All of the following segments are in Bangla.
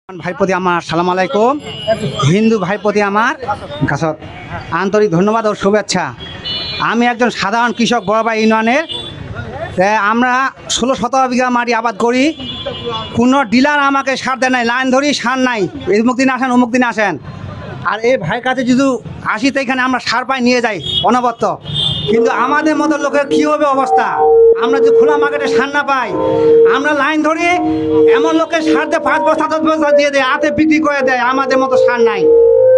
ভাই প্রতি আমার সালাম আলাইকুম। হিন্দু ভাই প্রতি আমার কাছে আন্তরিক ধন্যবাদ ও শুভেচ্ছা। আমি একজন সাধারণ কৃষক বড়বাই ইউনিয়নের। আমরা 16-17 বিঘা মাটি আবাদ করি। কোনো ডিলার আমাকে সার দেয় নাই, লাইন ধরি সার নাই, অমুক দিন আসেন অমুক দিন আসেন। আর এই ভাইয়ের কাছে যদি আসি তো এখানে আমরা সার পাই নিয়ে যাই অনবরত। কিন্তু আমাদের মতো লোকের কী হবে অবস্থা? আমরা যদি খোলা মার্কেটে সার না পাই, আমরা লাইন ধরি, এমন লোকের সার দিয়ে 5 বস্তা 10 বস্তা দিয়ে দেয়, হাতে বিক্রি করে দেয়। আমাদের মতো সার নাই।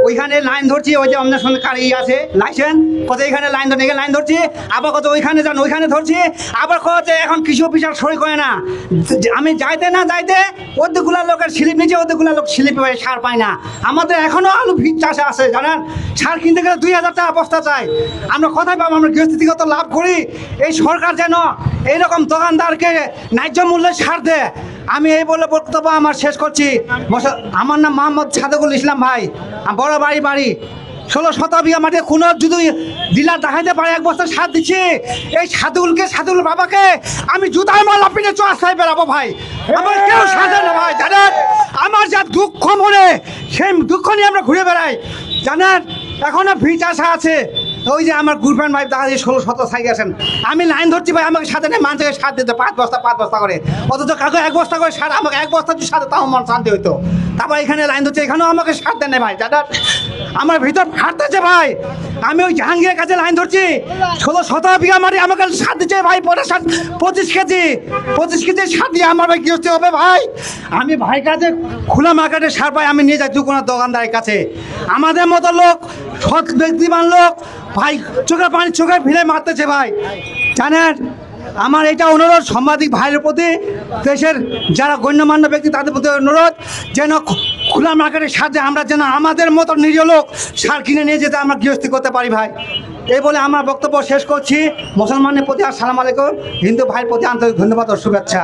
ওইখানে লাইন ধরছি, ওই যে অন্যের সঙ্গে কারি আছে লাইসেন্স, কত এখানে লাইন ধরে এখানে লাইন ধরছি, আবার কত ওইখানে যান ওইখানে ধরছি, আবার কত এখন কৃষি অফিসার সই করে না। আমি যাইতে না যাইতে অর্ধেকগুলা লোকের স্লিপ নিচে, অর্ধেকগুলা লোক স্লিপ পায়, সার পায় না। আমাদের এখনও আলু ভিত চাষে আছে জানেন, সার কিনতে গেলে 2000 টাকা বস্তা চাই। আমরা কোথায় পাবো? আমরা গৃহস্থিতিগত লাভ করি। এই সরকার যেন এইরকম দোকানদারকে ন্যায্য মূল্যে সার দেয়। আমি এই বলে বক্তব্য আমার শেষ করছি। আমার নাম মোহাম্মদ সাদেকুল ইসলাম ভাই, বড় বাড়ি 16-17 বিঘা মাঠে কোনো যদি ডিলার দেখাইতে পারে 1 বস্তা সার দিচ্ছি, এই সাদুল বাবাকে আমি জুতায় মালা পিঠে চড়াই বেড়াবো ভাই। আমার কেউ সাজে না ভাই জানেন। আমার যা দুঃখ মনে, সেই দুঃখ নিয়ে আমরা ঘুরে বেড়াই জানেন। এখনো ভিড় আসা আছে। ওই যে আমার গ্রুপের ভাই দেখা যায় 16-17 সাইকে আসেন, আমি লাইন ধরছি ভাই, আমাকে সাথে নেই, মানুষকে সার দিতে 5 বস্তা করে, অথচ কাউকে 1 বস্তা করে সার, আমাকে 1 বস্তা যদি সাথে তাও মন শান্তি হইতো। তারপর এখানে লাইন ধরছে, এখানেও আমাকে সার দেন না ভাই জানেন। আমার ভিতর ফাটতেছে ভাই। আমি ওই জাহাঙ্গীরের কাছে লাইন ধরছি, 16-17 বিঘা মাটি আমাকে সার দিচ্ছে ভাই, 25 কেজি সার দিয়ে আমার ভাই গৃহস্থ হবে ভাই। আমি ভাই কাছে খোলা মার্কেটে সার পাই, আমি নিয়ে যাই কোনো দোকানদারের কাছে। আমাদের মতো লোক, সৎ ব্যক্তিমান লোক ভাই, চোখের পানি চোখে ফিরে মারতেছে ভাই জানেন। আমার এটা অনুরোধ সাংবাদিক ভাইয়ের প্রতি, দেশের যারা গণ্যমান্য ব্যক্তি তাদের প্রতি অনুরোধ, যেন খোলা মার্কেটের সাহায্যে আমরা যেন আমাদের মতো নিরীহ লোক সার কিনে নিয়ে যেতে আমরা গৃহস্থী করতে পারি ভাই। এই বলে আমার বক্তব্য শেষ করছি। মুসলমানের প্রতি আসসালামু আলাইকুম, হিন্দু ভাইয়ের প্রতি আন্তরিক ধন্যবাদ ও শুভেচ্ছা।